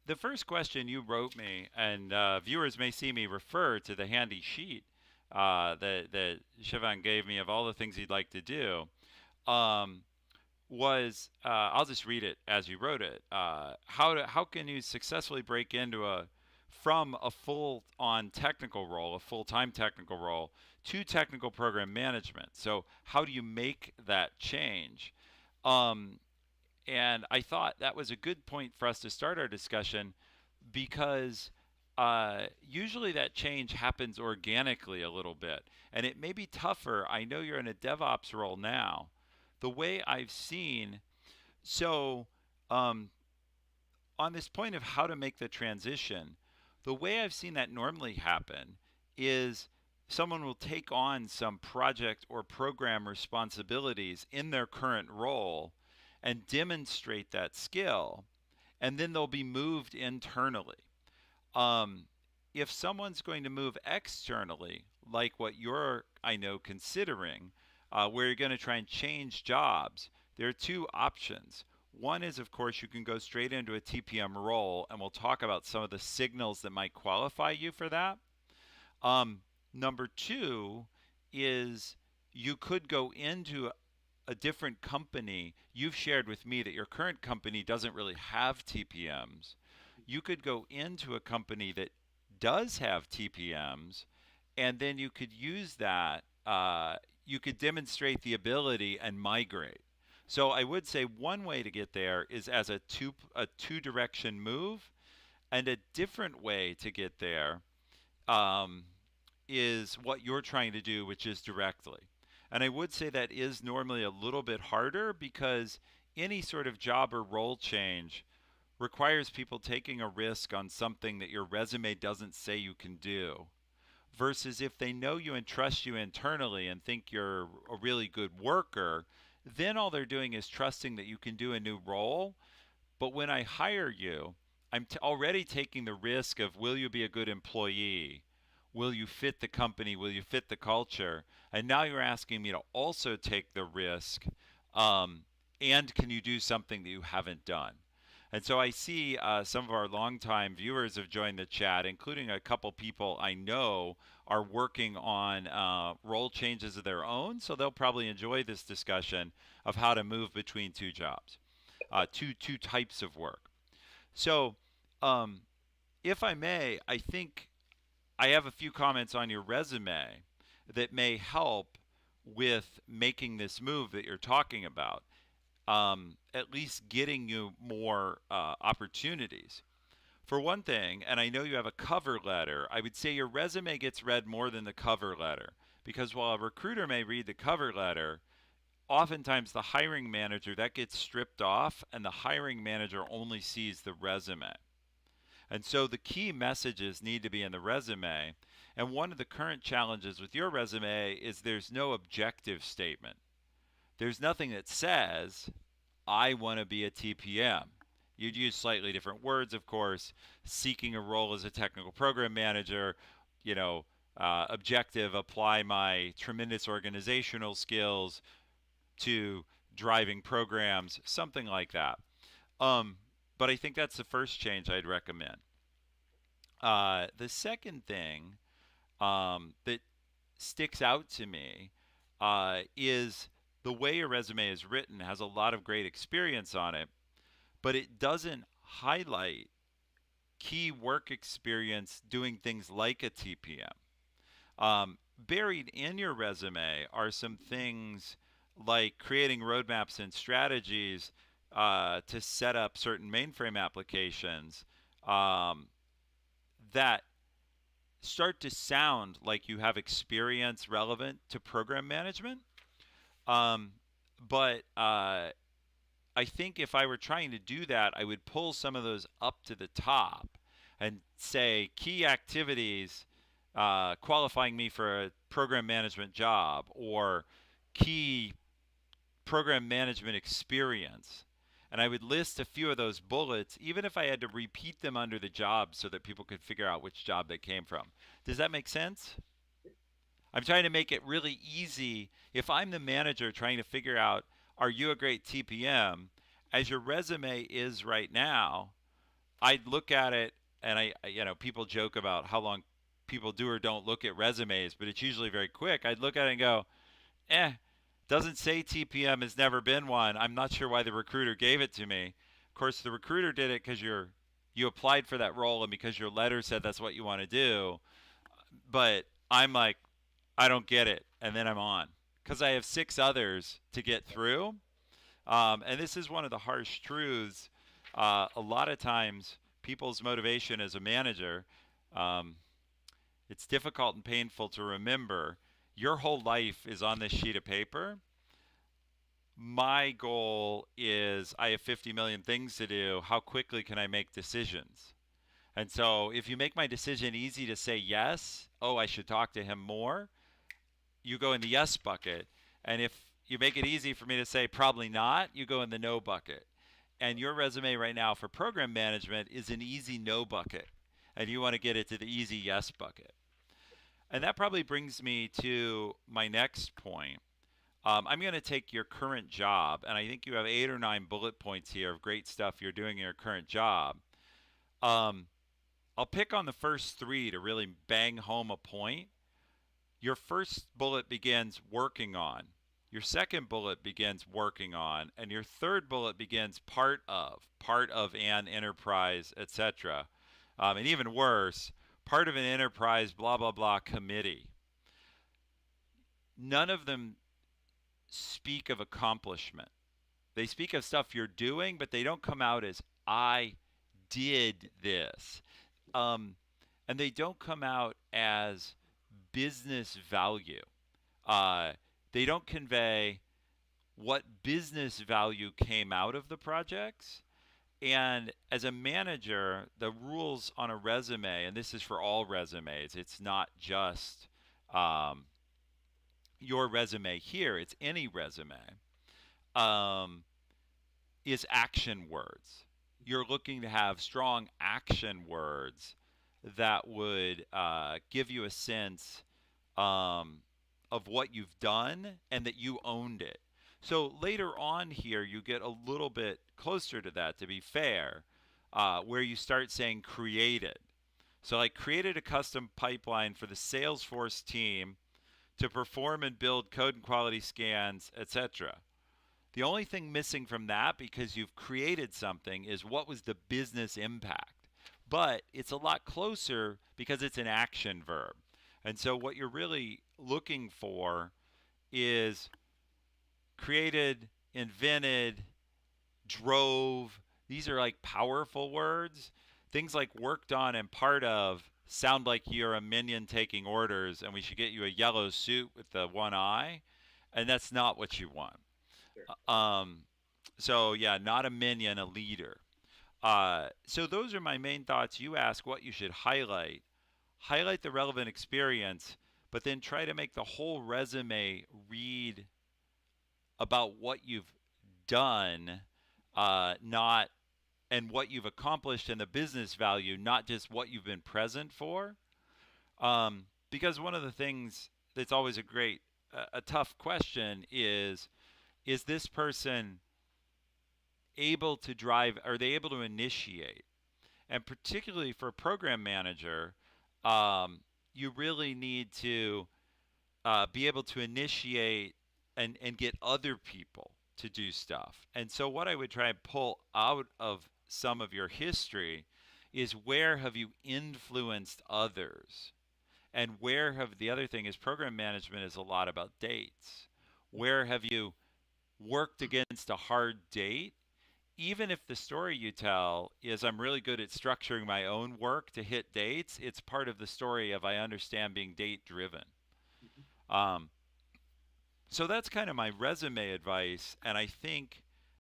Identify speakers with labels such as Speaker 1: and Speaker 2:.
Speaker 1: the first question you wrote me, and viewers may see me refer to the handy sheet that Shivan gave me of all the things he'd like to do, um, was I'll just read it as you wrote it. How can you successfully break into a from a full on technical role, a full time technical role, to technical program management? So how do you make that change? Um, and I thought that was a good point for us to start our discussion because usually that change happens organically a little bit. And it may be tougher. I know you're in a DevOps role now. The way I've seen, so um, on this point of how to make the transition, the way I've seen that normally happen is someone will take on some project or program responsibilities in their current role and demonstrate that skill, and then they'll be moved internally. Um, if someone's going to move externally, like what you're, I know, considering, where you're going to try and change jobs, there are two options. One is, of course, you can go straight into a TPM role, and we'll talk about some of the signals that might qualify you for that. Number two is you could go into a different company. You've shared with me that your current company doesn't really have TPMs. You could go into a company that does have TPMs, and then you could use that. You could demonstrate the ability and migrate. So I would say one way to get there is as a two direction move, and a different way to get there um, is what you're trying to do, which is directly. And I would say that is normally a little bit harder because any sort of job or role change requires people taking a risk on something that your resume doesn't say you can do. Versus if they know you and trust you internally and think you're a really good worker, then all they're doing is trusting that you can do a new role. But when I hire you, I'm already taking the risk of will you be a good employee? Will you fit the company? Will you fit the culture? And now you're asking me to also take the risk. And can you do something that you haven't done? And so I see some of our longtime viewers have joined the chat, including a couple people I know are working on role changes of their own. So they'll probably enjoy this discussion of how to move between two jobs, two types of work. So, um, if I may, I think I have a few comments on your resume that may help with making this move that you're talking about, at least getting you more opportunities. For one thing, and I know you have a cover letter, I would say your resume gets read more than the cover letter. Because while a recruiter may read the cover letter, oftentimes the hiring manager, that gets stripped off, and the hiring manager only sees the resume. And so the key messages need to be in the resume. And one of the current challenges with your resume is there's no objective statement. There's nothing that says, I want to be a TPM. You'd use slightly different words, of course, seeking a role as a technical program manager, objective, apply my tremendous organizational skills to driving programs, something like that. Um, but I think that's the first change I'd recommend. The second thing that sticks out to me is the way your resume is written has a lot of great experience on it, but it doesn't highlight key work experience doing things like a TPM. Buried in your resume are some things like creating roadmaps and strategies to set up certain mainframe applications um, that start to sound like you have experience relevant to program management. Um, but I think if I were trying to do that, I would pull some of those up to the top and say key activities qualifying me for a program management job or key program management experience. And I would list a few of those bullets, even if I had to repeat them under the job so that people could figure out which job they came from. Does that make sense? I'm trying to make it really easy. If I'm the manager trying to figure out, are you a great TPM? As your resume is right now, I'd look at it, and people joke about how long people do or don't look at resumes, but it's usually very quick. I'd look at it and go, doesn't say TPM, has never been one. I'm not sure why the recruiter gave it to me. Of course, the recruiter did it because you applied for that role and because your letter said that's what you want to do. But I'm like, I don't get it, and then I'm on because I have six others to get through. And this is one of the harsh truths. A lot of times, people's motivation as a manager, um, it's difficult and painful to remember. Your whole life is on this sheet of paper. My goal is I have 50 million things to do. How quickly can I make decisions? And so if you make my decision easy to say yes, oh, I should talk to him more, you go in the yes bucket. And if you make it easy for me to say probably not, you go in the no bucket. And your resume right now for program management is an easy no bucket. And you want to get it to the easy yes bucket. And that probably brings me to my next point. I'm going to take your current job, and I think you have 8 or 9 bullet points here of great stuff you're doing in your current job. Um, I'll pick on the first three to really bang home a point. Your first bullet begins working on. Your second bullet begins working on, and your third bullet begins part of an enterprise, etc. And even worse, part of an enterprise, blah, blah, blah committee. None of them speak of accomplishment. They speak of stuff you're doing, but they don't come out as I did this. Um, and they don't come out as business value. Uh, they don't convey what business value came out of the projects. And as a manager, the rules on a resume, and this is for all resumes, it's not just um, your resume here, it's any resume, um, is action words. You're looking to have strong action words that would give you a sense um, of what you've done and that you owned it. So later on here, you get a little bit closer to that, to be fair, where you start saying created. So I created a custom pipeline for the Salesforce team to perform and build code and quality scans, etc. The only thing missing from that, because you've created something, is what was the business impact. But it's a lot closer because it's an action verb. And so what you're really looking for is created, invented, drove. These are like powerful words. Things like worked on and part of sound like you're a minion taking orders and we should get you a yellow suit with the one eye. And that's not what you want.
Speaker 2: Sure.
Speaker 1: Um, so yeah, not a minion, a leader. So those are my main thoughts. You ask what you should highlight. Highlight the relevant experience, but then try to make the whole resume read about what you've done, not and what you've accomplished and the business value, not just what you've been present for. Because one of the things that's always a tough question is this person able to drive? Are they able to initiate? And particularly for a program manager, you really need to be able to initiate and get other people to do stuff. And so, what I would try and pull out of some of your history is where have you influenced others? And where have the other thing is program management is a lot about dates. Where have you worked against a hard date? Even if the story you tell is I'm really good at structuring my own work to hit dates, it's part of the story of I understand being date driven.
Speaker 2: Mhm.
Speaker 1: Um, so that's kind of my resume advice, and I think